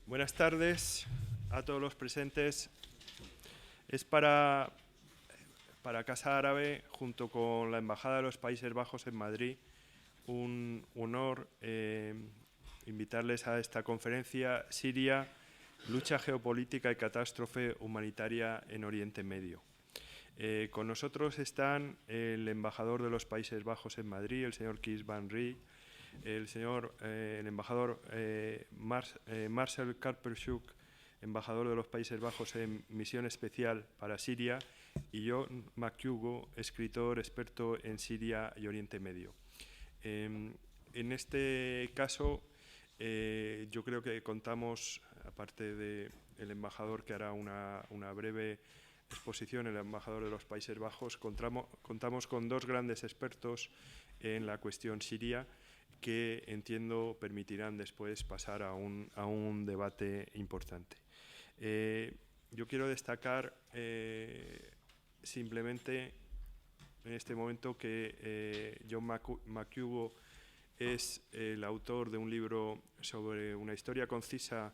Buenas tardes a todos los presentes. Es para Casa Árabe, junto con la Embajada de los Países Bajos en Madrid, un honor invitarles a esta conferencia Siria, lucha geopolítica y catástrofe humanitaria en Oriente Medio. Con nosotros están el embajador de los Países Bajos en Madrid, el señor Kees van Rij, el embajador Marcel Kurpershoek, embajador de los Países Bajos en misión especial para Siria, y John McHugo, escritor experto en Siria y Oriente Medio. En este caso, yo creo que contamos, aparte del embajador que hará una breve exposición, el embajador de los Países Bajos, contamos con dos grandes expertos en la cuestión siria que entiendo permitirán después pasar a un debate importante. Yo quiero destacar simplemente en este momento que John McHugo es el autor de un libro sobre una historia concisa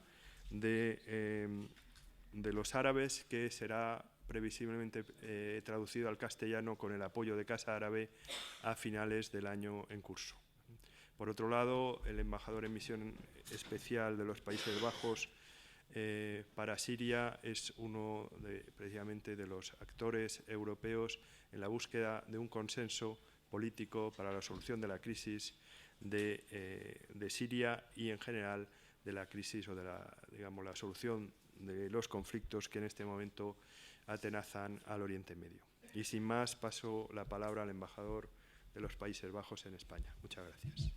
de los árabes, que será previsiblemente traducido al castellano con el apoyo de Casa Árabe a finales del año en curso. Por otro lado, el embajador en misión especial de los Países Bajos para Siria es uno precisamente de los actores europeos en la búsqueda de un consenso político para la solución de la crisis de Siria y en general de la crisis o de la solución de los conflictos que en este momento atenazan al Oriente Medio. Y sin más, paso la palabra al embajador de los Países Bajos en España. Muchas gracias.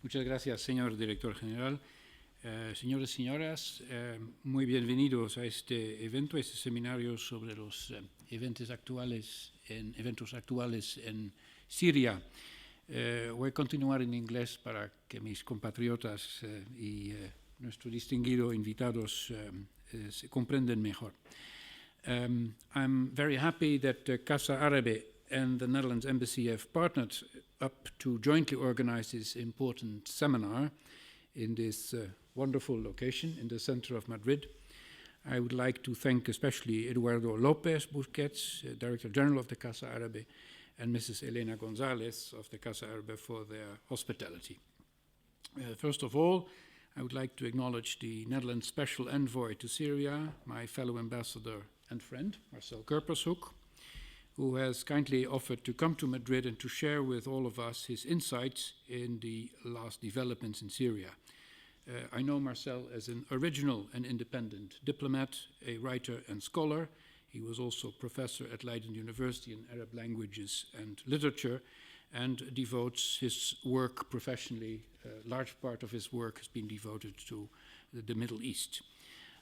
Muchas gracias, señor director general. Señores y señoras, muy bienvenidos a este evento, este seminario sobre los eventos actuales en Siria. Voy a continuar en inglés para que mis compatriotas y nuestros distinguidos invitados se comprendan mejor. I'm very happy that Casa Árabe and the Netherlands Embassy have partnered up to jointly organize this important seminar in this wonderful location in the center of Madrid. I would like to thank especially Eduardo López Busquets, Director General of the Casa Árabe, and Mrs. Elena González of the Casa Árabe for their hospitality. First of all, I would like to acknowledge the Netherlands Special Envoy to Syria, my fellow ambassador and friend, Marcel Kurpershoek, who has kindly offered to come to Madrid and to share with all of us his insights in the last developments in Syria. I know Marcel as an original and independent diplomat, a writer and scholar. He was also professor at Leiden University in Arab languages and literature, and devotes his work professionally. A large part of his work has been devoted to the Middle East.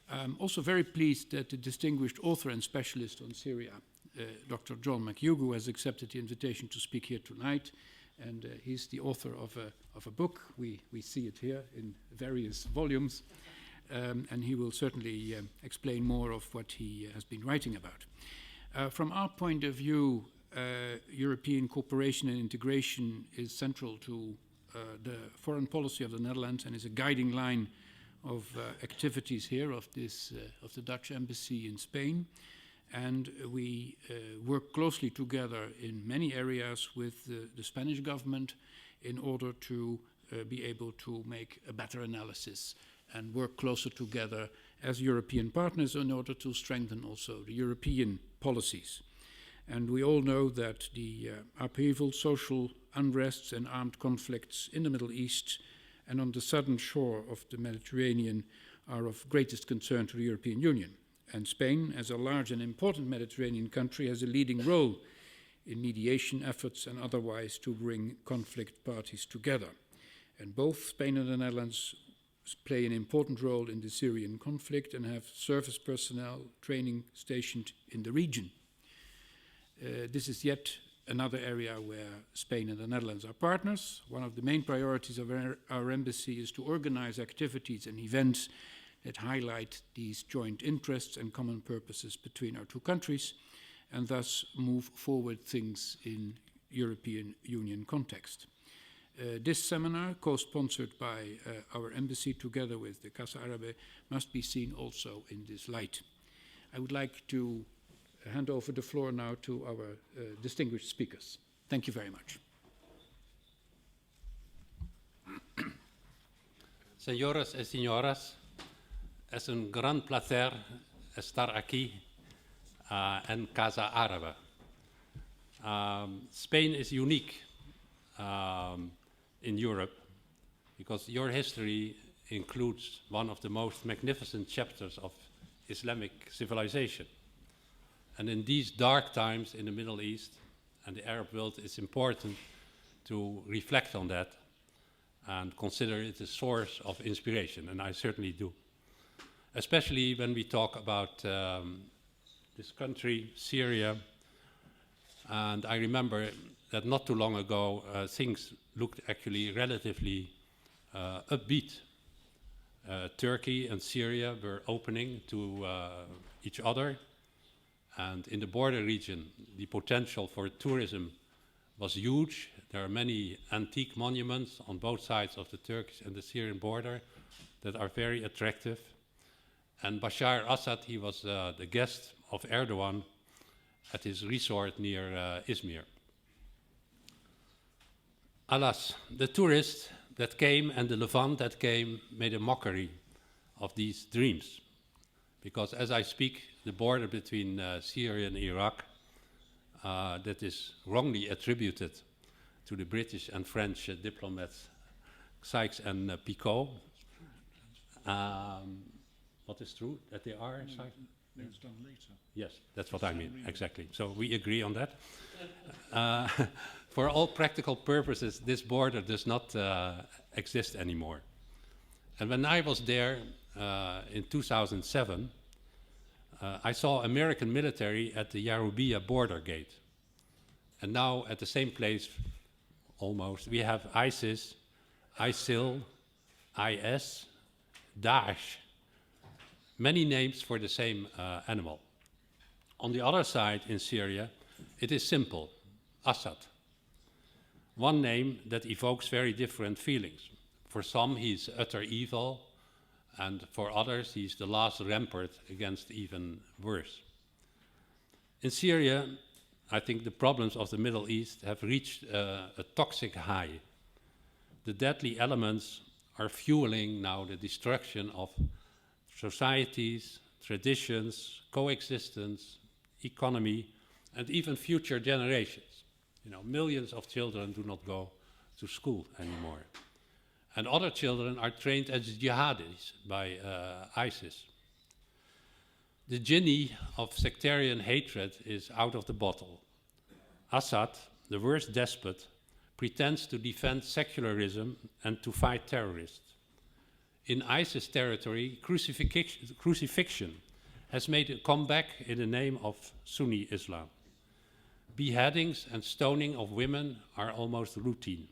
I'm also very pleased that the distinguished author and specialist on Syria, Dr. John McHugo, has accepted the invitation to speak here tonight, and he's the author of a book. We see it here in various volumes, and he will certainly explain more of what he has been writing about. From our point of view, European cooperation and integration is central to the foreign policy of the Netherlands and is a guiding line of activities here of the Dutch embassy in Spain. And we work closely together in many areas with the Spanish government in order to be able to make a better analysis and work closer together as European partners in order to strengthen also the European policies. And we all know that the upheaval, social unrests and armed conflicts in the Middle East and on the southern shore of the Mediterranean are of greatest concern to the European Union. And Spain, as a large and important Mediterranean country, has a leading role in mediation efforts and otherwise to bring conflict parties together. And both Spain and the Netherlands play an important role in the Syrian conflict and have service personnel training stationed in the region. This is yet another area where Spain and the Netherlands are partners. One of the main priorities of our embassy is to organize activities and events that highlight these joint interests and common purposes between our two countries, and thus move forward things in European Union context. This seminar, co-sponsored by our embassy together with the Casa Árabe, must be seen also in this light. I would like to hand over the floor now to our distinguished speakers. Thank you very much. Señoras y señoras, es un gran placer estar aquí en Casa Árabe. Spain is unique in Europe because your history includes one of the most magnificent chapters of Islamic civilization. And in these dark times in the Middle East and the Arab world, it's important to reflect on that and consider it a source of inspiration, and I certainly do. Especially when we talk about this country, Syria, and I remember that not too long ago things looked actually relatively upbeat. Turkey and Syria were opening to each other, and in the border region the potential for tourism was huge. There are many antique monuments on both sides of the Turkish and the Syrian border that are very attractive. And Bashar Assad, he was the guest of Erdogan at his resort near Izmir. Alas, the tourists that came and the Levant that came made a mockery of these dreams. Because as I speak, the border between Syria and Iraq, that is wrongly attributed to the British and French diplomats Sykes and Picot. What is true? That they are? It's done later. Yes, that's what I mean, exactly. So we agree on that. For all practical purposes, this border does not exist anymore. And when I was there in 2007, I saw American military at the Yarubia border gate. And now at the same place, almost, we have ISIS, ISIL, IS, Daesh, many names for the same animal. On the other side in Syria, it is simple, Assad. One name that evokes very different feelings. For some, he's utter evil, and for others, he's the last rampart against even worse. In Syria, I think the problems of the Middle East have reached a toxic high. The deadly elements are fueling now the destruction of societies, traditions, coexistence, economy, and even future generations. You know, millions of children do not go to school anymore. And other children are trained as jihadis by ISIS. The genie of sectarian hatred is out of the bottle. Assad, the worst despot, pretends to defend secularism and to fight terrorists. In ISIS territory, crucifixion has made a comeback in the name of Sunni Islam. Beheadings and stoning of women are almost routine.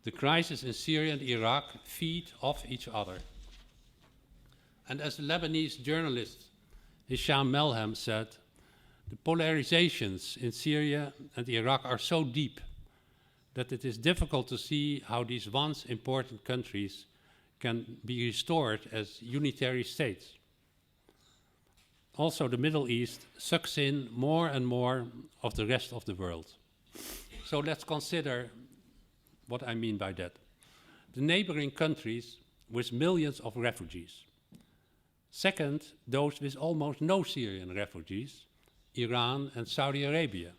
The crisis in Syria and Iraq feed off each other. And as the Lebanese journalist Hisham Melhem said, the polarizations in Syria and Iraq are so deep that it is difficult to see how these once important countries can be restored as unitary states. Also, the Middle East sucks in more and more of the rest of the world. So let's consider what I mean by that. The neighboring countries with millions of refugees. Second, those with almost no Syrian refugees, Iran and Saudi Arabia,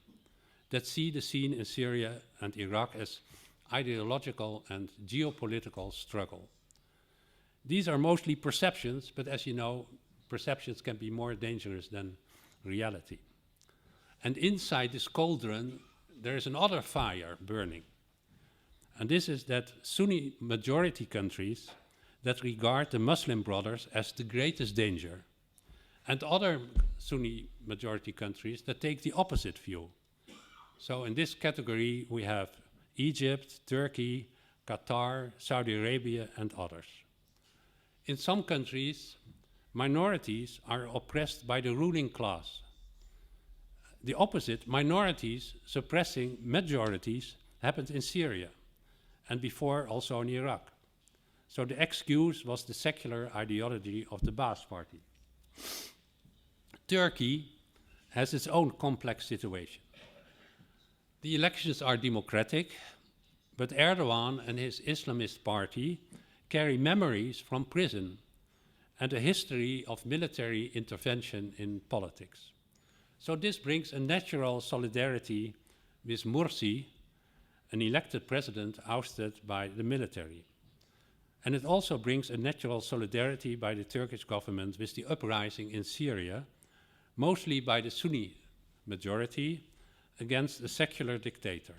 that see the scene in Syria and Iraq as ideological and geopolitical struggle. These are mostly perceptions, but as you know, perceptions can be more dangerous than reality. And inside this cauldron, there is another fire burning. And this is that Sunni majority countries that regard the Muslim brothers as the greatest danger, and other Sunni majority countries that take the opposite view. So in this category, we have Egypt, Turkey, Qatar, Saudi Arabia, and others. In some countries, minorities are oppressed by the ruling class. The opposite, minorities suppressing majorities, happened in Syria. and before also in Iraq. So the excuse was the secular ideology of the Ba'ath Party. Turkey has its own complex situation. The elections are democratic, but Erdogan and his Islamist party carry memories from prison and a history of military intervention in politics. So this brings a natural solidarity with Morsi, an elected president ousted by the military. And it also brings a natural solidarity by the Turkish government with the uprising in Syria, mostly by the Sunni majority against a secular dictator.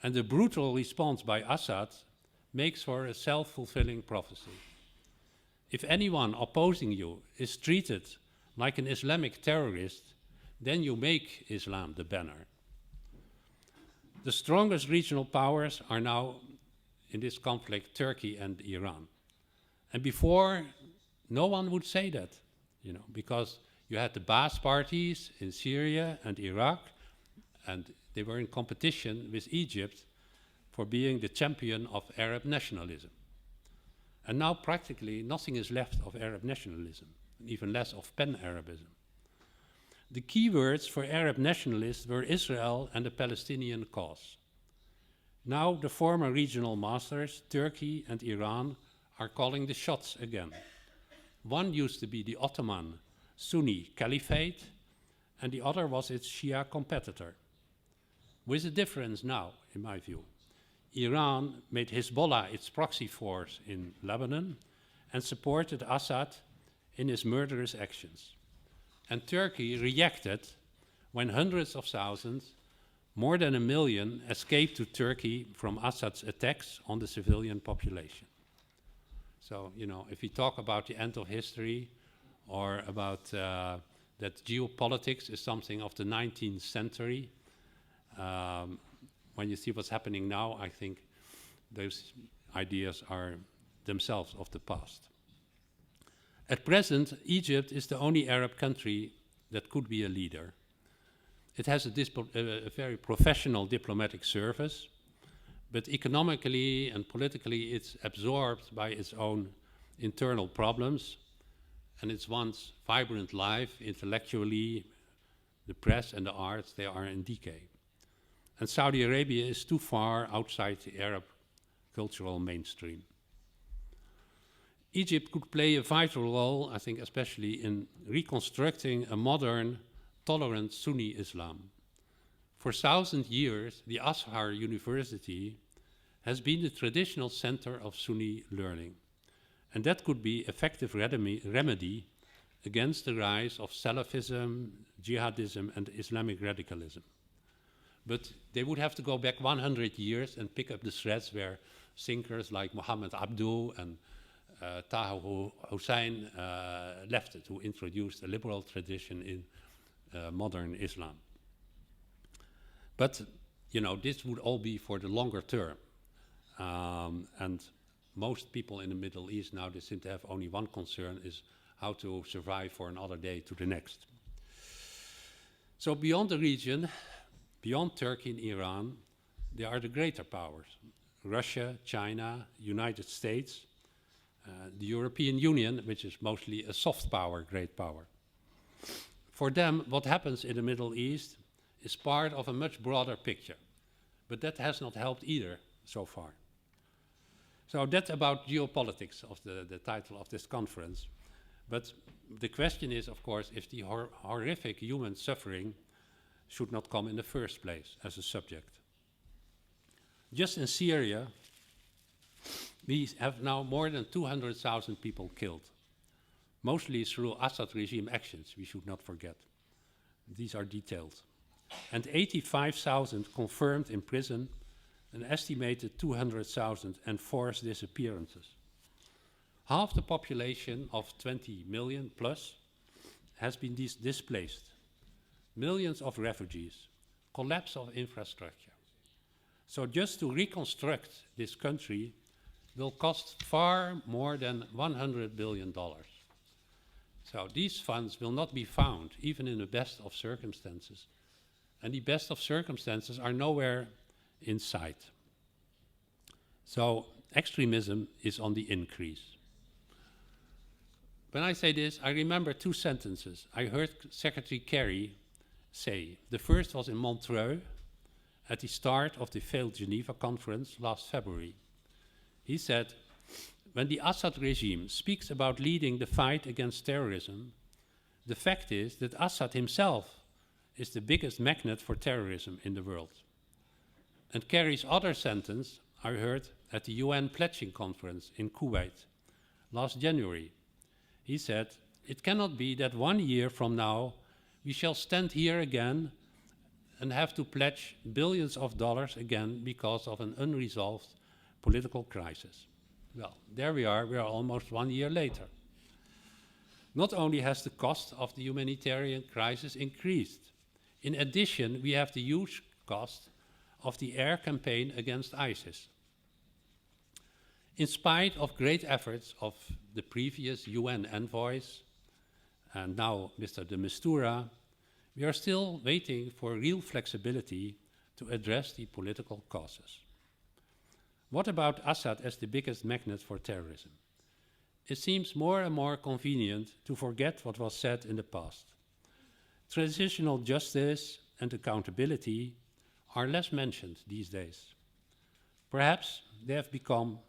And the brutal response by Assad makes for a self-fulfilling prophecy. If anyone opposing you is treated like an Islamic terrorist, then you make Islam the banner. The strongest regional powers are now in this conflict Turkey and Iran. And before, no one would say that, because you had the Ba'ath parties in Syria and Iraq, and they were in competition with Egypt for being the champion of Arab nationalism. And now practically nothing is left of Arab nationalism, even less of pan-Arabism. The key words for Arab nationalists were Israel and the Palestinian cause. Now the former regional masters, Turkey and Iran, are calling the shots again. One used to be the Ottoman Sunni Caliphate, and the other was its Shia competitor. With a difference now, in my view. Iran made Hezbollah its proxy force in Lebanon and supported Assad in his murderous actions. And Turkey reacted when hundreds of thousands, more than 1 million, escaped to Turkey from Assad's attacks on the civilian population. So, if we talk about the end of history or about that geopolitics is something of the 19th century, when you see what's happening now, I think those ideas are themselves of the past. At present, Egypt is the only Arab country that could be a leader. It has a very professional diplomatic service, but economically and politically it's absorbed by its own internal problems, and its once vibrant life, intellectually, the press and the arts, they are in decay. And Saudi Arabia is too far outside the Arab cultural mainstream. Egypt could play a vital role, I think, especially in reconstructing a modern, tolerant Sunni Islam. For 1,000 years, the Azhar University has been the traditional center of Sunni learning. And that could be effective remedy against the rise of Salafism, jihadism, and Islamic radicalism. But they would have to go back 100 years and pick up the threads where thinkers like Muhammad Abduh and Taha Hussein left it, who introduced a liberal tradition in modern Islam. But, this would all be for the longer term. And most people in the Middle East now, they seem to have only one concern, is how to survive for another day to the next. So beyond the region, beyond Turkey and Iran, there are the greater powers. Russia, China, United States, the European Union, which is mostly a soft power, great power. For them, what happens in the Middle East is part of a much broader picture. But that has not helped either so far. So that's about geopolitics of the title of this conference. But the question is, of course, if the horrific human suffering should not come in the first place as a subject. Just in Syria, we have now more than 200,000 people killed, mostly through Assad regime actions, we should not forget. These are detailed. And 85,000 confirmed in prison, an estimated 200,000 enforced disappearances. Half the population of 20 million plus has been displaced. Millions of refugees, collapse of infrastructure. So just to reconstruct this country will cost far more than $100 billion. So these funds will not be found, even in the best of circumstances. And the best of circumstances are nowhere in sight. So extremism is on the increase. When I say this, I remember two sentences I heard Secretary Kerry say. The first was in Montreux at the start of the failed Geneva conference last February. He said, when the Assad regime speaks about leading the fight against terrorism, the fact is that Assad himself is the biggest magnet for terrorism in the world. And Kerry's other sentence I heard at the UN pledging conference in Kuwait last January. He said, it cannot be that 1 year from now we shall stand here again and have to pledge billions of dollars again because of an unresolved political crisis. Well, there we are almost 1 year later. Not only has the cost of the humanitarian crisis increased, in addition, we have the huge cost of the air campaign against ISIS. In spite of great efforts of the previous UN envoys, and now Mr. de Mistura, we are still waiting for real flexibility to address the political causes. What about Assad as the biggest magnet for terrorism? It seems more and more convenient to forget what was said in the past. Transitional justice and accountability are less mentioned these days. Perhaps they have become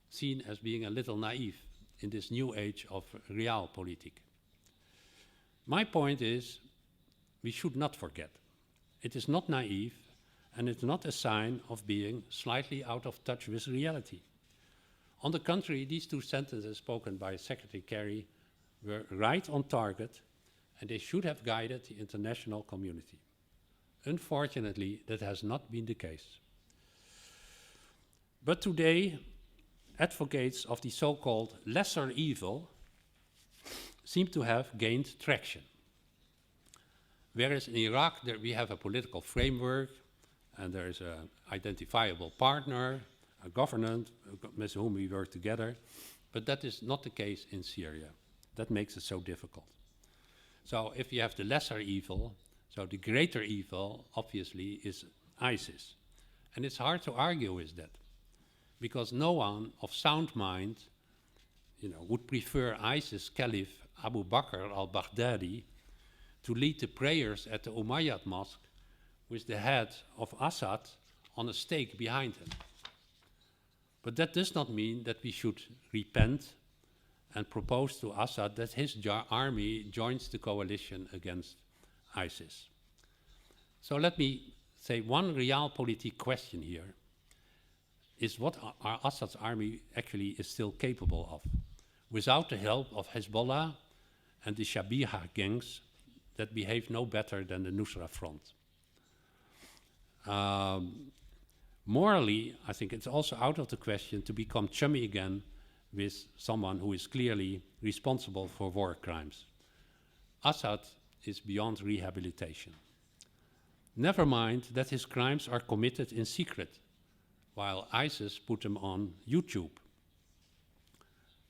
seen as being a little naive in this new age of realpolitik. My point is, we should not forget. It is not naive, and it's not a sign of being slightly out of touch with reality. On the contrary, these two sentences spoken by Secretary Kerry were right on target, and they should have guided the international community. Unfortunately, that has not been the case. But today, advocates of the so-called lesser evil seem to have gained traction. Whereas in Iraq, we have a political framework, and there is an identifiable partner, a government with whom we work together, but that is not the case in Syria. That makes it so difficult. So if you have the lesser evil, so the greater evil, obviously, is ISIS. And it's hard to argue with that, because no one of sound mind, would prefer ISIS Caliph Abu Bakr al-Baghdadi to lead the prayers at the Umayyad Mosque with the head of Assad on a stake behind him. But that does not mean that we should repent and propose to Assad that his army joins the coalition against ISIS. So let me say one realpolitik question here is what our Assad's army actually is still capable of, without the help of Hezbollah and the Shabiha gangs that behave no better than the Nusra Front. Morally, I think it's also out of the question to become chummy again with someone who is clearly responsible for war crimes. Assad is beyond rehabilitation. Never mind that his crimes are committed in secret, while ISIS put them on YouTube.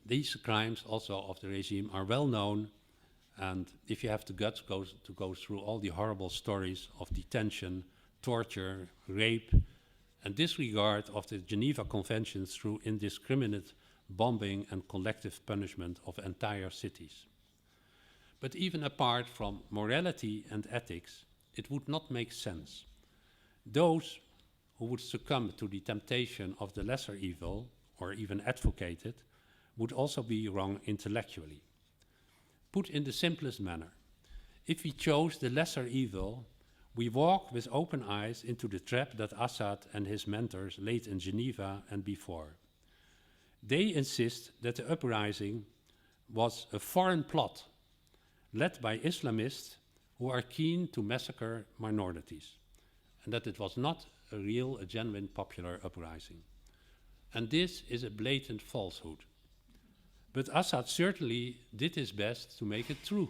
These crimes also of the regime are well known, and if you have the guts to go through all the horrible stories of detention, torture, rape, and disregard of the Geneva Conventions through indiscriminate bombing and collective punishment of entire cities. But even apart from morality and ethics, it would not make sense. Those who would succumb to the temptation of the lesser evil, or even advocate it, would also be wrong intellectually. Put in the simplest manner, if we chose the lesser evil, we walk with open eyes into the trap that Assad and his mentors laid in Geneva and before. They insist that the uprising was a foreign plot led by Islamists who are keen to massacre minorities, and that it was not a genuine popular uprising. And this is a blatant falsehood. But Assad certainly did his best to make it true.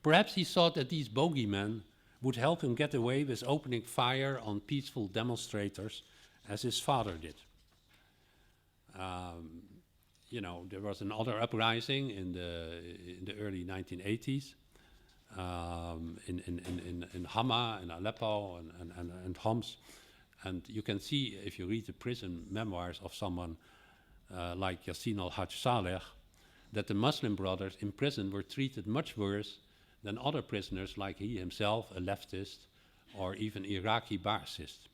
Perhaps he thought that these bogeymen would help him get away with opening fire on peaceful demonstrators, as his father did. There was another uprising in the early 1980s in Hama and Aleppo and Homs, And you can see, if you read the prison memoirs of someone like Yassin al-Hajj Saleh, that the Muslim brothers in prison were treated much worse than other prisoners like he himself, a leftist, or even Iraqi Ba'athist.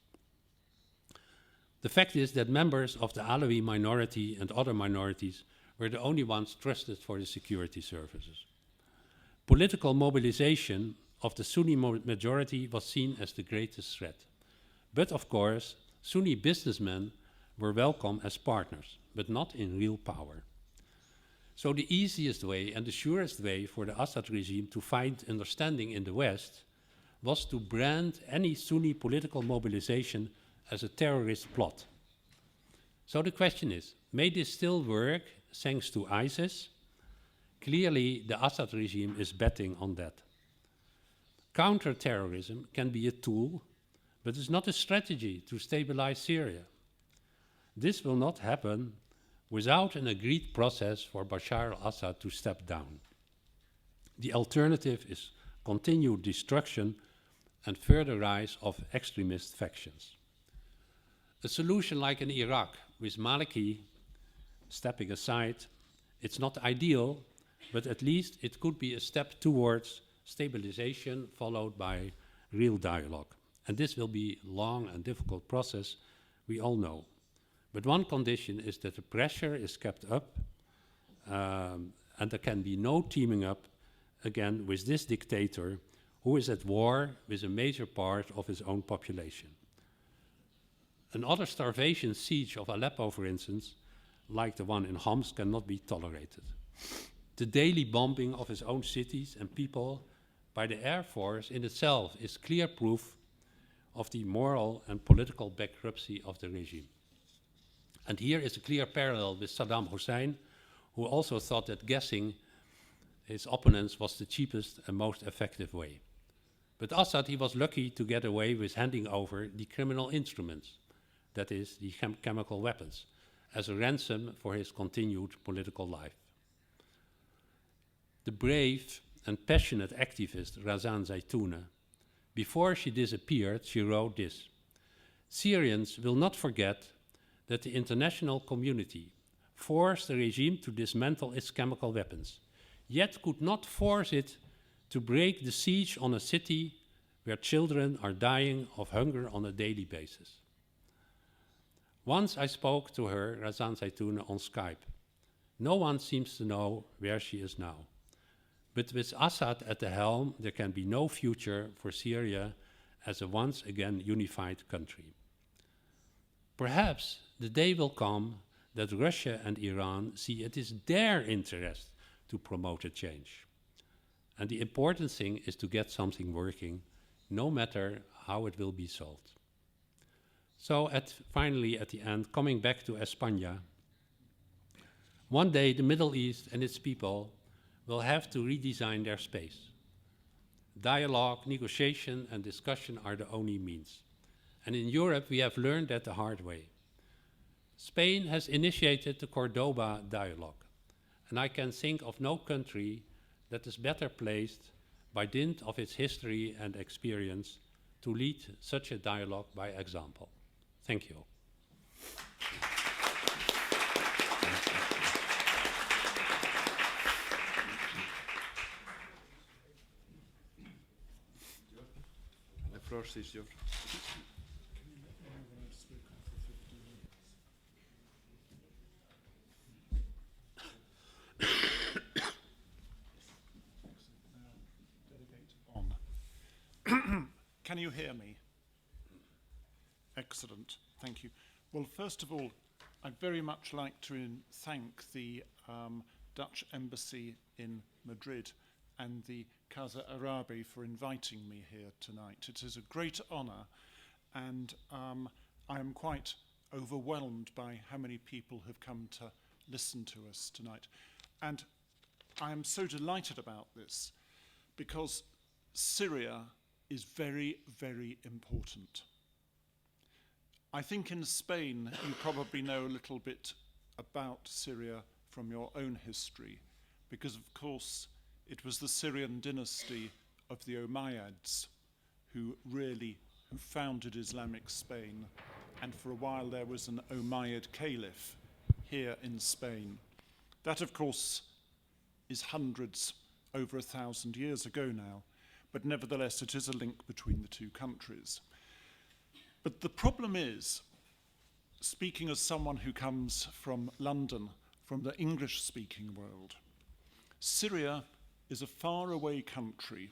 The fact is that members of the Alawi minority and other minorities were the only ones trusted for the security services. Political mobilization of the Sunni majority was seen as the greatest threat. But of course, Sunni businessmen were welcome as partners, but not in real power. So the easiest way and the surest way for the Assad regime to find understanding in the West was to brand any Sunni political mobilization as a terrorist plot. So the question is, may this still work thanks to ISIS? Clearly, the Assad regime is betting on that. Counter-terrorism can be a tool, but it's not a strategy to stabilize Syria. This will not happen without an agreed process for Bashar al-Assad to step down. The alternative is continued destruction and further rise of extremist factions. A solution like in Iraq, with Maliki stepping aside, it's not ideal, but at least it could be a step towards stabilization followed by real dialogue. And this will be a long and difficult process, we all know. But one condition is that the pressure is kept up and there can be no teaming up again with this dictator who is at war with a major part of his own population. Another starvation siege of Aleppo, for instance, like the one in Homs, cannot be tolerated. The daily bombing of his own cities and people by the Air Force in itself is clear proof of the moral and political bankruptcy of the regime. And here is a clear parallel with Saddam Hussein, who also thought that gassing his opponents was the cheapest and most effective way. But Assad, he was lucky to get away with handing over the criminal instruments, that is, the chemical weapons, as a ransom for his continued political life. The brave and passionate activist Razan Zaitouneh, before she disappeared, she wrote this: Syrians will not forget that the international community forced the regime to dismantle its chemical weapons, yet could not force it to break the siege on a city where children are dying of hunger on a daily basis. Once I spoke to her, Razan Zaitouneh, on Skype. No one seems to know where she is now. But with Assad at the helm, there can be no future for Syria as a once again unified country. Perhaps the day will come that Russia and Iran see it is their interest to promote a change. And the important thing is to get something working, no matter how it will be solved. So finally, at the end, coming back to España, one day the Middle East and its people will have to redesign their space. Dialogue, negotiation, and discussion are the only means. And in Europe, we have learned that the hard way. Spain has initiated the Cordoba dialogue, and I can think of no country that is better placed by dint of its history and experience to lead such a dialogue by example. Thank you. The floor is yours. Can you hear me? Excellent, thank you. Well, first of all, I'd very much like to thank the Dutch Embassy in Madrid and the Casa Árabe for inviting me here tonight. It is a great honour, and I am quite overwhelmed by how many people have come to listen to us tonight. And I am so delighted about this because Syria is very, very important. I think in Spain you probably know a little bit about Syria from your own history, because of course it was the Syrian dynasty of the Umayyads who really who founded Islamic Spain, and for a while there was an Umayyad caliph here in Spain. That, of course, is hundreds, over 1,000 years ago now, but nevertheless it is a link between the two countries. But the problem is, speaking as someone who comes from London, from the English-speaking world, Syria is a faraway country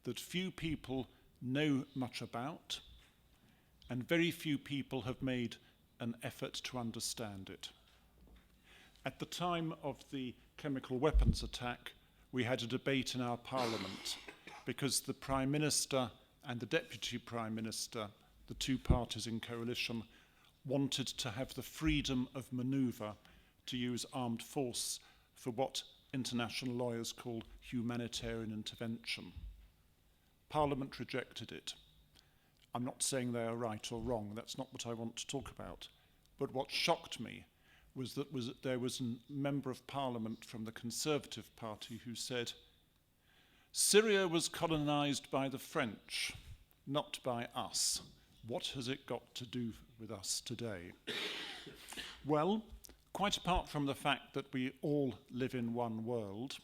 that few people know much about, and very few people have made an effort to understand it. At the time of the chemical weapons attack, we had a debate in our parliament because the Prime Minister and the Deputy Prime Minister, the two parties in coalition, wanted to have the freedom of manoeuvre to use armed force for what international lawyers call humanitarian intervention. Parliament rejected it. I'm not saying they are right or wrong, that's not what I want to talk about. But what shocked me was that there was a member of Parliament from the Conservative Party who said, Syria was colonized by the French, not by us. What has it got to do with us today? Well, quite apart from the fact that we all live in one world,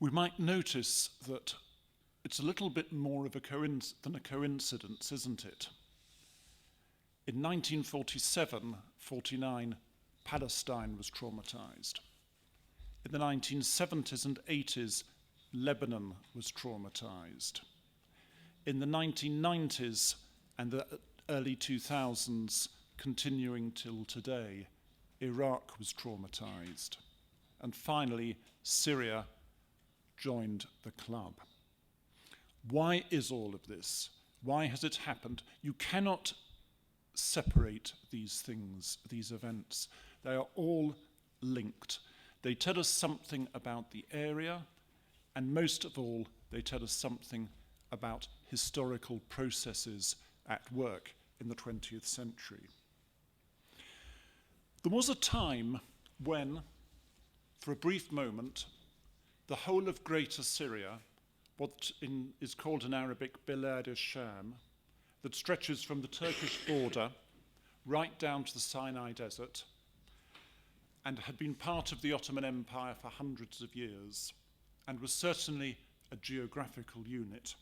we might notice that it's a little bit more of than a coincidence, isn't it? In 1947-49, Palestine was traumatized. In the 1970s and 80s, Lebanon was traumatized. In the 1990s and the early 2000s, continuing till today, Iraq was traumatized. And finally, Syria joined the club. Why is all of this? Why has it happened? You cannot separate these things, these events. They are all linked. They tell us something about the area, and most of all, they tell us something about historical processes at work in the 20th century. There was a time when, for a brief moment, the whole of Greater Syria, what is called in Arabic Bilad al-Sham, that stretches from the Turkish border right down to the Sinai Desert, and had been part of the Ottoman Empire for hundreds of years, and was certainly a geographical unit.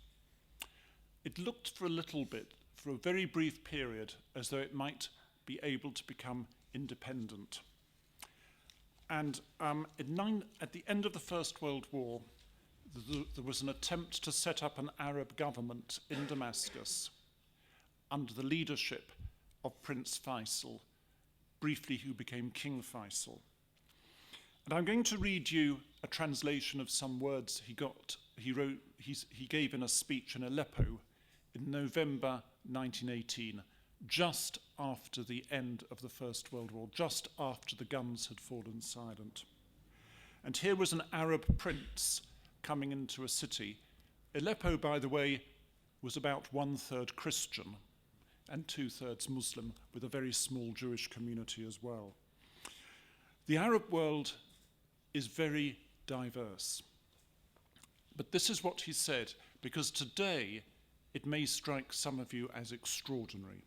It looked for a little bit, for a very brief period, as though it might be able to become independent. And at the end of the First World War, there was an attempt to set up an Arab government in Damascus under the leadership of Prince Faisal, briefly who became King Faisal. And I'm going to read you a translation of some words he gave in a speech in Aleppo in November 1918, just after the end of the First World War, just after the guns had fallen silent. And here was an Arab prince coming into a city. Aleppo, by the way, was about 1/3 Christian and 2/3 Muslim, with a very small Jewish community as well. The Arab world is very diverse. But this is what he said, because today it may strike some of you as extraordinary.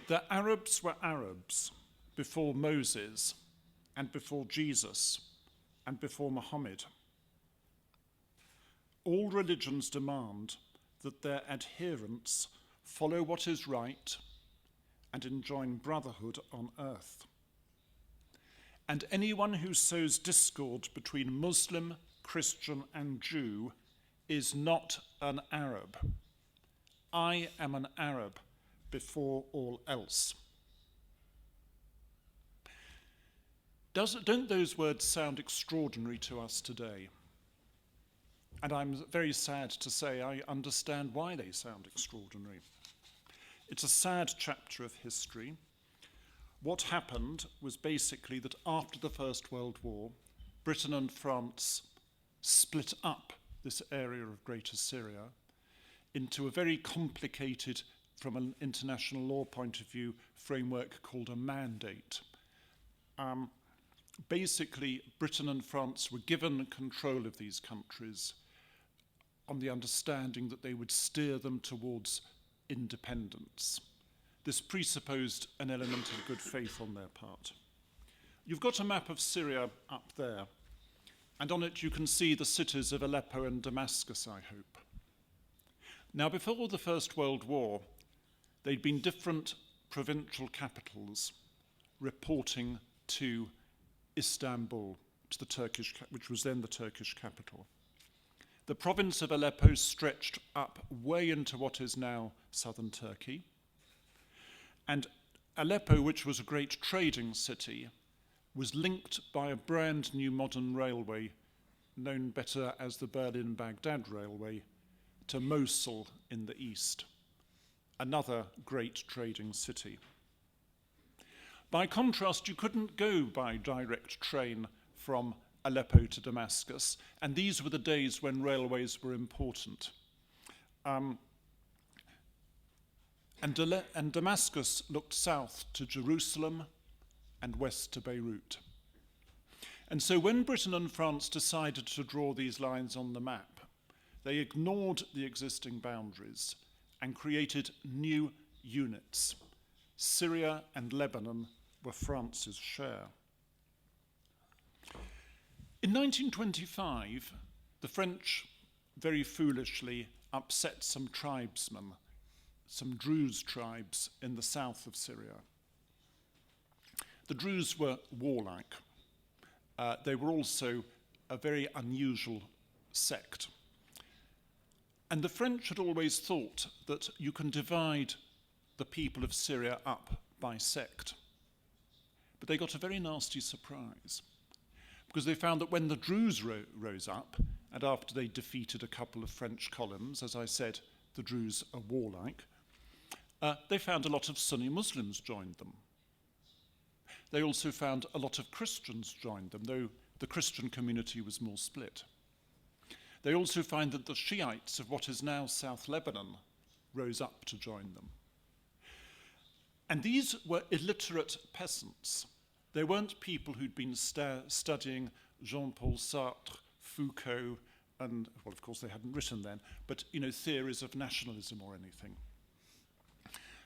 The Arabs were Arabs before Moses and before Jesus and before Muhammad. All religions demand that their adherents follow what is right and enjoin brotherhood on earth. And anyone who sows discord between Muslim, Christian, and Jew is not an Arab. I am an Arab before all else. Don't those words sound extraordinary to us today? And I'm very sad to say I understand why they sound extraordinary. It's a sad chapter of history. What happened was basically that after the First World War, Britain and France split up this area of Greater Syria into a very complicated, from an international law point of view, framework called a mandate. Basically, Britain and France were given control of these countries on the understanding that they would steer them towards independence. This presupposed an element of good faith on their part. You've got a map of Syria up there, and on it you can see the cities of Aleppo and Damascus, I hope. Now, before the First World War, they'd been different provincial capitals reporting to Istanbul, to the Turkish, which was then the Turkish capital. The province of Aleppo stretched up way into what is now southern Turkey. And Aleppo, which was a great trading city, was linked by a brand new modern railway, known better as the Berlin-Baghdad Railway, to Mosul in the east, another great trading city. By contrast, you couldn't go by direct train from Aleppo to Damascus, and these were the days when railways were important. And Damascus looked south to Jerusalem and west to Beirut. And so when Britain and France decided to draw these lines on the map, they ignored the existing boundaries and created new units. Syria and Lebanon were France's share. In 1925, the French very foolishly upset some tribesmen, some Druze tribes in the south of Syria. The Druze were warlike. They were also a very unusual sect. And the French had always thought that you can divide the people of Syria up by sect. But they got a very nasty surprise, because they found that when the Druze rose up, and after they defeated a couple of French columns, as I said, the Druze are warlike, they found a lot of Sunni Muslims joined them. They also found a lot of Christians joined them, though the Christian community was more split. They also find that the Shiites of what is now South Lebanon rose up to join them. And these were illiterate peasants. They weren't people who'd been studying Jean-Paul Sartre, Foucault, and, well, of course they hadn't written then, but, theories of nationalism or anything.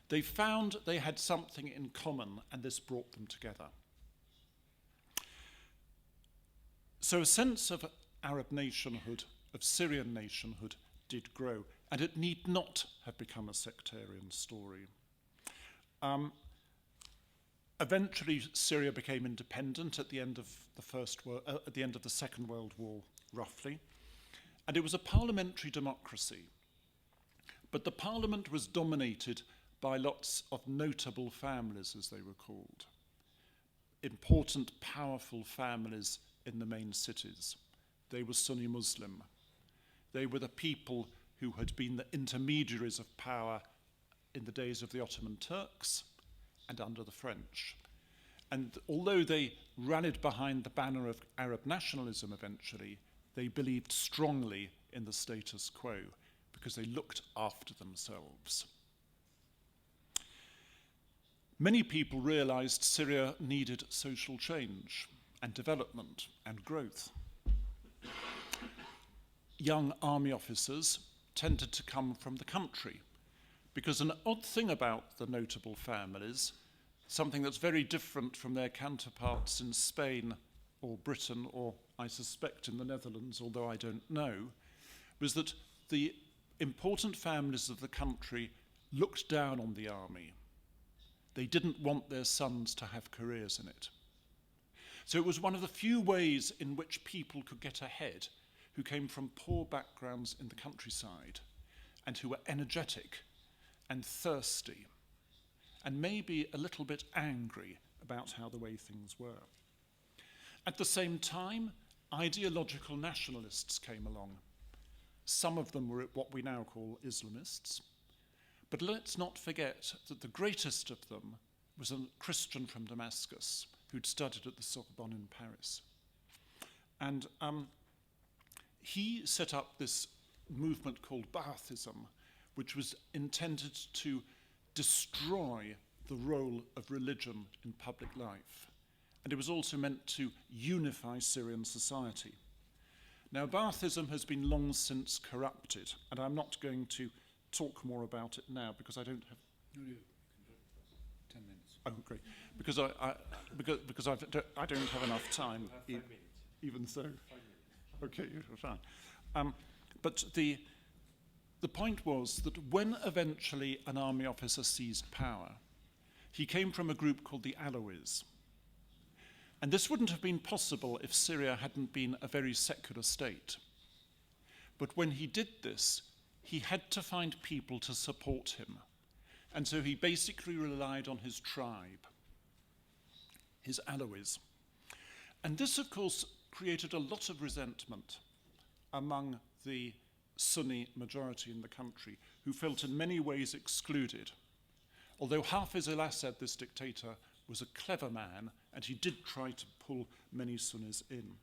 They found they had something in common, and this brought them together. So a sense of Arab nationhood, of Syrian nationhood, did grow, and it need not have become a sectarian story. Eventually, Syria became independent at the end of the Second World War, roughly, and it was a parliamentary democracy. But the parliament was dominated by lots of notable families, as they were called, important, powerful families in the main cities. They were Sunni Muslim. They were the people who had been the intermediaries of power in the days of the Ottoman Turks and under the French. And although they rallied behind the banner of Arab nationalism eventually, they believed strongly in the status quo because they looked after themselves. Many people realized Syria needed social change and development and growth. Young army officers tended to come from the country, because an odd thing about the notable families, something that's very different from their counterparts in Spain or Britain, or I suspect in the Netherlands, although I don't know, was that the important families of the country looked down on the army. They didn't want their sons to have careers in it. So it was one of the few ways in which people could get ahead who came from poor backgrounds in the countryside and who were energetic and thirsty and maybe a little bit angry about how the way things were. At the same time, ideological nationalists came along. Some of them were what we now call Islamists. But let's not forget that the greatest of them was a Christian from Damascus who'd studied at the Sorbonne in Paris. And he set up this movement called Baathism, which was intended to destroy the role of religion in public life. And it was also meant to unify Syrian society. Now, Baathism has been long since corrupted, and I'm not going to talk more about it now because I don't have... 10 minutes. Oh, great. Because I don't have enough time. Even so. Okay, fine. But the point was that when eventually an army officer seized power, he came from a group called the Alawis. And this wouldn't have been possible if Syria hadn't been a very secular state. But when he did this, he had to find people to support him. And so he basically relied on his tribe, his Alawis. And this, of course, created a lot of resentment among the Sunni majority in the country, who felt in many ways excluded. Although Hafiz al-Assad, this dictator, was a clever man, and he did try to pull many Sunnis in.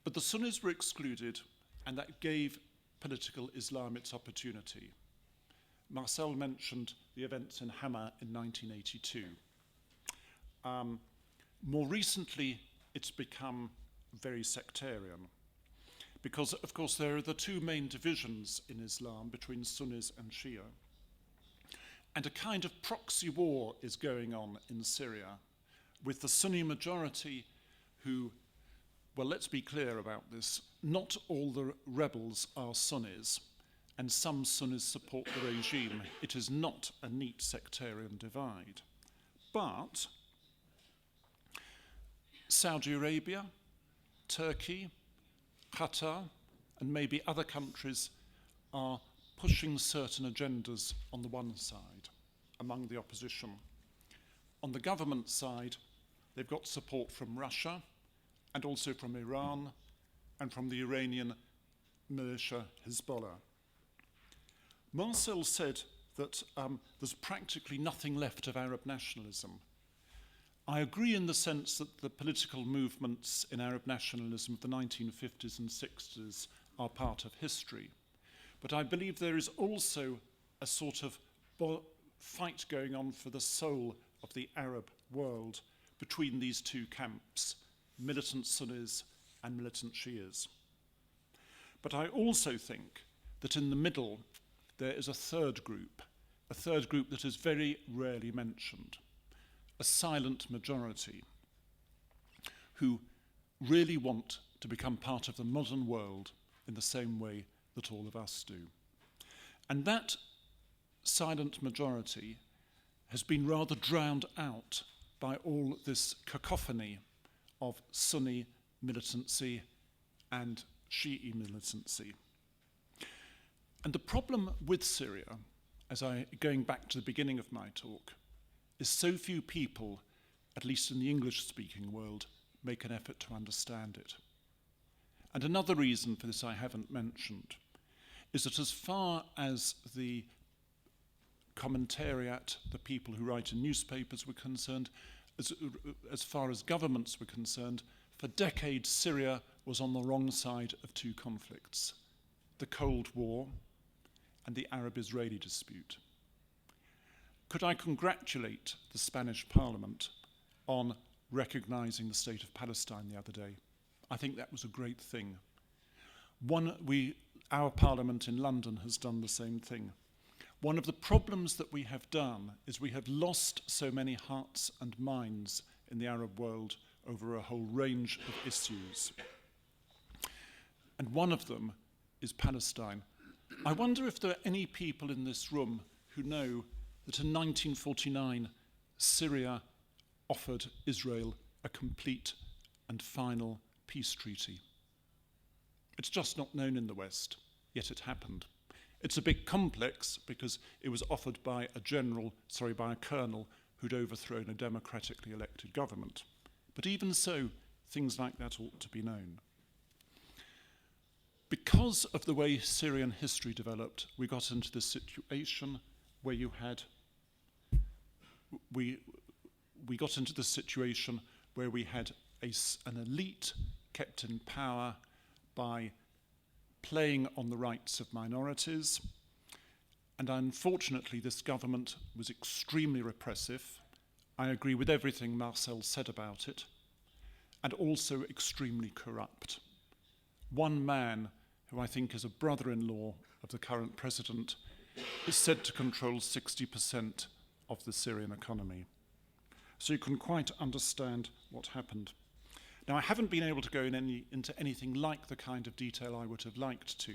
But the Sunnis were excluded, and that gave political Islam its opportunity. Marcel mentioned the events in Hama in 1982. More recently, it's become very sectarian, because, of course, there are the two main divisions in Islam between Sunnis and Shia. And a kind of proxy war is going on in Syria with the Sunni majority who, well, let's be clear about this, not all the rebels are Sunnis, and some Sunnis support the regime. It is not a neat sectarian divide. But Saudi Arabia, Turkey, Qatar, and maybe other countries are pushing certain agendas on the one side, among the opposition. On the government side, they've got support from Russia, and also from Iran, and from the Iranian militia Hezbollah. Marcel said that there's practically nothing left of Arab nationalism. I agree in the sense that the political movements in Arab nationalism of the 1950s and 60s are part of history. But I believe there is also a sort of fight going on for the soul of the Arab world between these two camps, militant Sunnis and militant Shias. But I also think that in the middle there is a third group that is very rarely mentioned, a silent majority who really want to become part of the modern world in the same way that all of us do. And that silent majority has been rather drowned out by all this cacophony of Sunni militancy and Shi'i militancy. And the problem with Syria, going back to the beginning of my talk, is so few people, at least in the English-speaking world, make an effort to understand it. And another reason for this I haven't mentioned is that as far as the commentariat, the people who write in newspapers were concerned, as far as governments were concerned, for decades Syria was on the wrong side of two conflicts, the Cold War and the Arab-Israeli dispute. Could I congratulate the Spanish Parliament on recognizing the state of Palestine the other day? I think that was a great thing. Our Parliament in London has done the same thing. One of the problems that we have done is we have lost so many hearts and minds in the Arab world over a whole range of issues. And one of them is Palestine. I wonder if there are any people in this room who know that in 1949, Syria offered Israel a complete and final peace treaty. It's just not known in the West, yet it happened. It's a bit complex because it was offered by a colonel who'd overthrown a democratically elected government. But even so, things like that ought to be known. Because of the way Syrian history developed, we got into this situation where we got into the situation where we had an elite kept in power by playing on the rights of minorities. And unfortunately, this government was extremely repressive. I agree with everything Marcel said about it. and also extremely corrupt. One man, who I think is a brother-in-law of the current president, is said to control 60% of the Syrian economy. So you can quite understand what happened. Now, I haven't been able to go into anything like the kind of detail I would have liked to.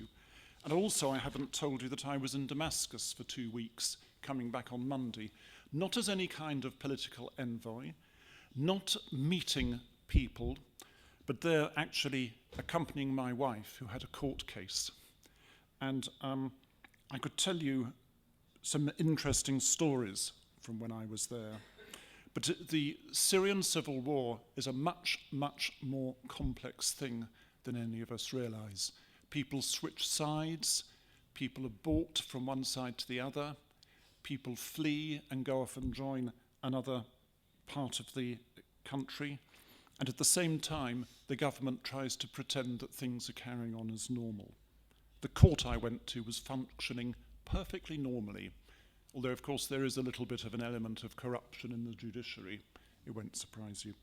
And also, I haven't told you that I was in Damascus for 2 weeks, coming back on Monday, not as any kind of political envoy, not meeting people, but there actually accompanying my wife, who had a court case. And I could tell you some interesting stories from when I was there. But the Syrian civil war is a much, much more complex thing than any of us realize. People switch sides, people are bought from one side to the other, people flee and go off and join another part of the country, and at the same time, the government tries to pretend that things are carrying on as normal. The court I went to was functioning perfectly normally, although of course there is a little bit of an element of corruption in the judiciary. It won't surprise you.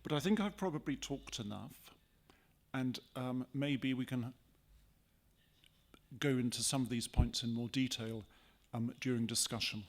But I think I've probably talked enough, and maybe we can go into some of these points in more detail during discussion.